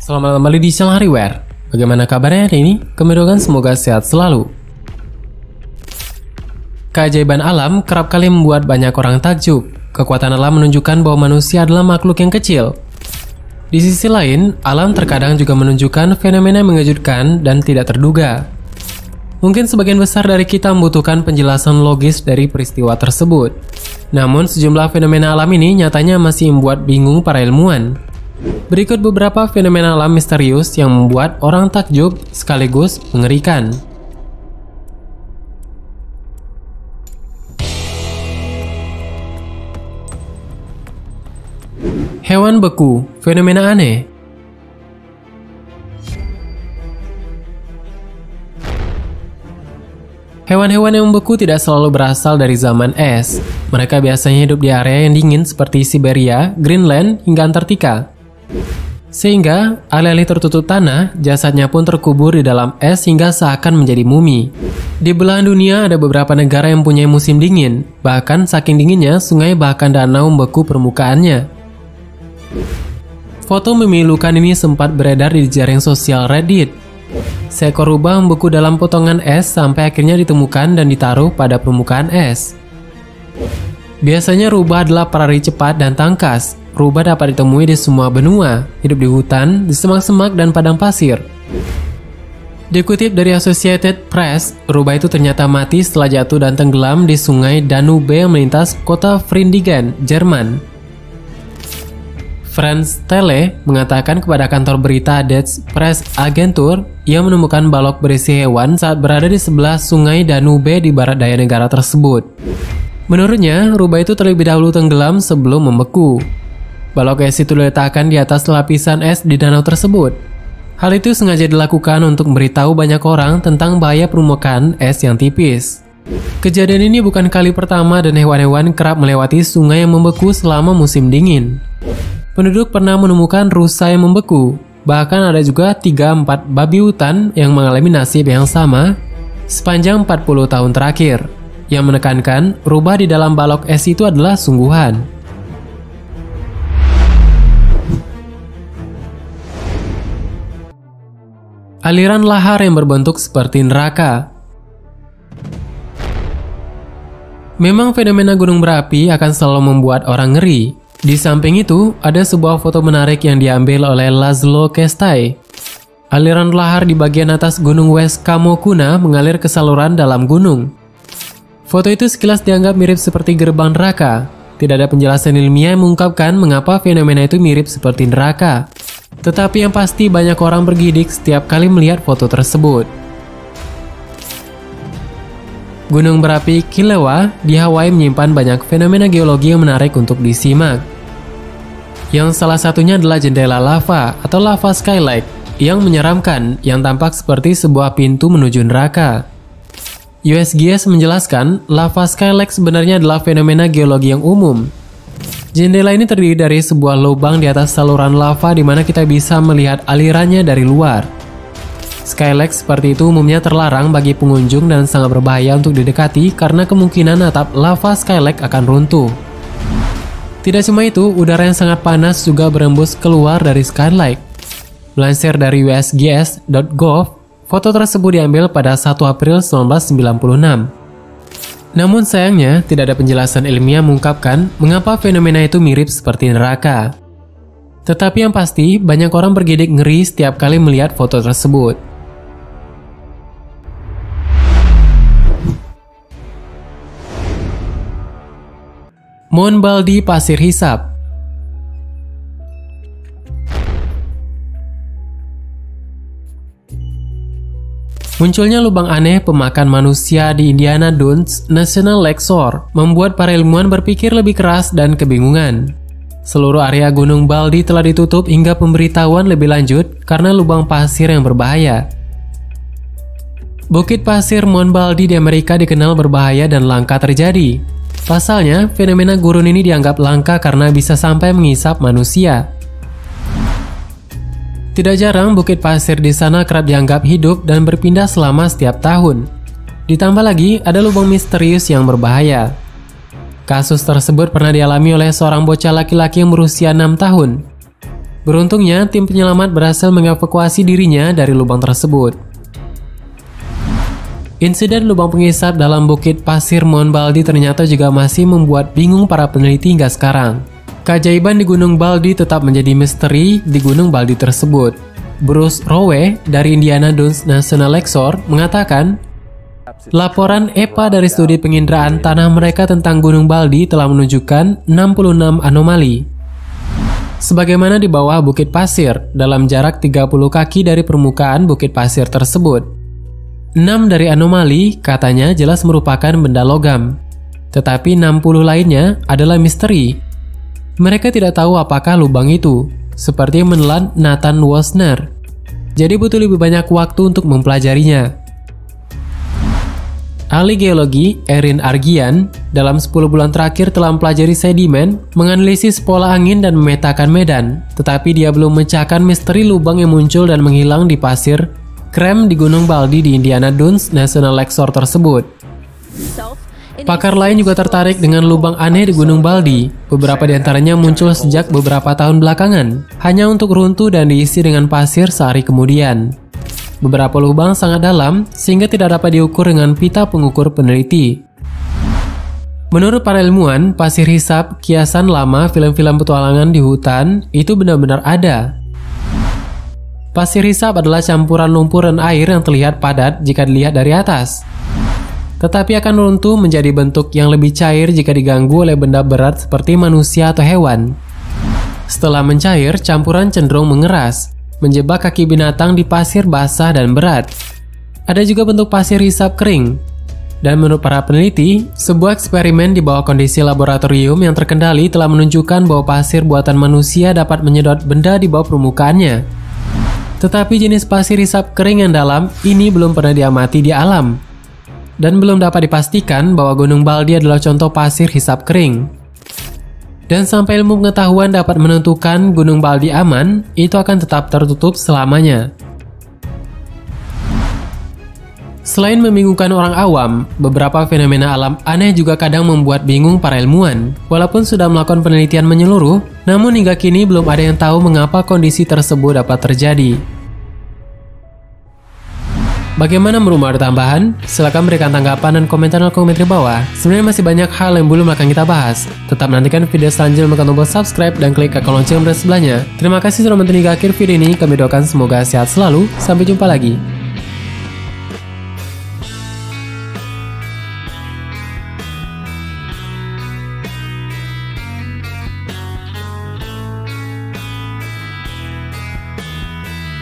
Selamat kembali di channel Hariware. Bagaimana kabarnya hari ini? Kami doakan semoga sehat selalu. Keajaiban alam kerap kali membuat banyak orang takjub. Kekuatan alam menunjukkan bahwa manusia adalah makhluk yang kecil. Di sisi lain, alam terkadang juga menunjukkan fenomena yang mengejutkan dan tidak terduga. Mungkin sebagian besar dari kita membutuhkan penjelasan logis dari peristiwa tersebut. Namun, sejumlah fenomena alam ini nyatanya masih membuat bingung para ilmuwan. Berikut beberapa fenomena alam misterius yang membuat orang takjub sekaligus mengerikan. Hewan beku, fenomena aneh. Hewan-hewan yang membeku tidak selalu berasal dari zaman es. Mereka biasanya hidup di area yang dingin seperti Siberia, Greenland, hingga Antartika. Sehingga, alih-alih tertutup tanah, jasadnya pun terkubur di dalam es hingga seakan menjadi mumi. Di belahan dunia ada beberapa negara yang punya musim dingin. Bahkan saking dinginnya, sungai bahkan danau membeku permukaannya. Foto memilukan ini sempat beredar di jaring sosial Reddit. Seekor rubah membeku dalam potongan es sampai akhirnya ditemukan dan ditaruh pada permukaan es. Biasanya rubah adalah pelari cepat dan tangkas. Rubah dapat ditemui di semua benua, hidup di hutan, di semak-semak dan padang pasir. Dikutip dari Associated Press, rubah itu ternyata mati setelah jatuh dan tenggelam di sungai Danube yang melintas kota Frindigan, Jerman. Franz Tele mengatakan kepada kantor berita Dutch Press Agentur, ia menemukan balok berisi hewan saat berada di sebelah sungai Danube di barat daya negara tersebut. Menurutnya, rubah itu terlebih dahulu tenggelam sebelum membeku. Balok es itu diletakkan di atas lapisan es di danau tersebut. Hal itu sengaja dilakukan untuk memberitahu banyak orang tentang bahaya permukaan es yang tipis. Kejadian ini bukan kali pertama dan hewan-hewan kerap melewati sungai yang membeku selama musim dingin. Penduduk pernah menemukan rusa yang membeku. Bahkan ada juga 3-4 babi hutan yang mengalami nasib yang sama sepanjang 40 tahun terakhir. Yang menekankan rubah di dalam balok es itu adalah sungguhan. Aliran lahar yang berbentuk seperti neraka. Memang fenomena gunung berapi akan selalu membuat orang ngeri. Di samping itu, ada sebuah foto menarik yang diambil oleh Laszlo Kestai. Aliran lahar di bagian atas gunung West Kamokuna mengalir ke saluran dalam gunung. Foto itu sekilas dianggap mirip seperti gerbang neraka. Tidak ada penjelasan ilmiah yang mengungkapkan mengapa fenomena itu mirip seperti neraka. Tetapi yang pasti banyak orang bergidik setiap kali melihat foto tersebut. Gunung berapi Kilauea di Hawaii menyimpan banyak fenomena geologi yang menarik untuk disimak. Yang salah satunya adalah jendela lava atau lava skylight yang menyeramkan yang tampak seperti sebuah pintu menuju neraka. USGS menjelaskan lava skylight sebenarnya adalah fenomena geologi yang umum. Jendela ini terdiri dari sebuah lubang di atas saluran lava di mana kita bisa melihat alirannya dari luar. Skylight seperti itu umumnya terlarang bagi pengunjung dan sangat berbahaya untuk didekati karena kemungkinan atap lava skylight akan runtuh. Tidak cuma itu, udara yang sangat panas juga berembus keluar dari skylight. Melansir dari usgs.gov, foto tersebut diambil pada 1 April 1996. Namun sayangnya, tidak ada penjelasan ilmiah mengungkapkan mengapa fenomena itu mirip seperti neraka. Tetapi yang pasti, banyak orang bergidik ngeri setiap kali melihat foto tersebut. Mount Baldy Pasir Hisap. Munculnya lubang aneh pemakan manusia di Indiana Dunes National Lakeshore membuat para ilmuwan berpikir lebih keras dan kebingungan. Seluruh area Gunung Baldy telah ditutup hingga pemberitahuan lebih lanjut karena lubang pasir yang berbahaya. Bukit pasir Mount Baldy di Amerika dikenal berbahaya dan langka terjadi. Pasalnya, fenomena gurun ini dianggap langka karena bisa sampai mengisap manusia. Tidak jarang bukit pasir di sana kerap dianggap hidup dan berpindah selama setiap tahun. Ditambah lagi ada lubang misterius yang berbahaya. Kasus tersebut pernah dialami oleh seorang bocah laki-laki yang berusia 6 tahun. Beruntungnya, tim penyelamat berhasil mengevakuasi dirinya dari lubang tersebut. Insiden lubang pengisap dalam bukit pasir Mount Baldy ternyata juga masih membuat bingung para peneliti hingga sekarang. Keajaiban di Gunung Baldy tetap menjadi misteri di Gunung Baldy tersebut. Bruce Rowe dari Indiana Dunes National Lakeshore mengatakan, laporan EPA dari studi penginderaan tanah mereka tentang Gunung Baldy telah menunjukkan 66 anomali. Sebagaimana di bawah bukit pasir, dalam jarak 30 kaki dari permukaan bukit pasir tersebut. 6 dari anomali katanya jelas merupakan benda logam, tetapi 60 lainnya adalah misteri. Mereka tidak tahu apakah lubang itu, seperti menelan Nathan Wasner. Jadi butuh lebih banyak waktu untuk mempelajarinya. Ahli geologi Erin Argian dalam 10 bulan terakhir telah mempelajari sedimen, menganalisis pola angin dan memetakan medan, tetapi dia belum memecahkan misteri lubang yang muncul dan menghilang di pasir krem di Gunung Baldy di Indiana Dunes National Lakeshore tersebut. Pakar lain juga tertarik dengan lubang aneh di Gunung Baldy. Beberapa di antaranya muncul sejak beberapa tahun belakangan, hanya untuk runtuh dan diisi dengan pasir sehari kemudian. Beberapa lubang sangat dalam sehingga tidak dapat diukur dengan pita pengukur peneliti. Menurut para ilmuwan, pasir hisap kiasan lama film-film petualangan di hutan itu benar-benar ada. Pasir hisap adalah campuran lumpur dan air yang terlihat padat jika dilihat dari atas, tetapi akan runtuh menjadi bentuk yang lebih cair jika diganggu oleh benda berat seperti manusia atau hewan. Setelah mencair, campuran cenderung mengeras, menjebak kaki binatang di pasir basah dan berat. Ada juga bentuk pasir hisap kering. Dan menurut para peneliti, sebuah eksperimen di bawah kondisi laboratorium yang terkendali telah menunjukkan bahwa pasir buatan manusia dapat menyedot benda di bawah permukaannya. Tetapi jenis pasir hisap kering yang dalam ini belum pernah diamati di alam. Dan belum dapat dipastikan bahwa Gunung Baldy adalah contoh pasir hisap kering. Dan sampai ilmu pengetahuan dapat menentukan Gunung Baldy aman, itu akan tetap tertutup selamanya. Selain membingungkan orang awam, beberapa fenomena alam aneh juga kadang membuat bingung para ilmuwan. Walaupun sudah melakukan penelitian menyeluruh, namun hingga kini belum ada yang tahu mengapa kondisi tersebut dapat terjadi. Bagaimana menurut ada tambahan? Silahkan berikan tanggapan dan komentar di kolom di bawah. Sebenarnya masih banyak hal yang belum akan kita bahas. Tetap nantikan video selanjutnya, menekan tombol subscribe dan klik icon lonceng di sebelahnya. Terima kasih sudah menonton hingga akhir video ini. Kami doakan semoga sehat selalu. Sampai jumpa lagi.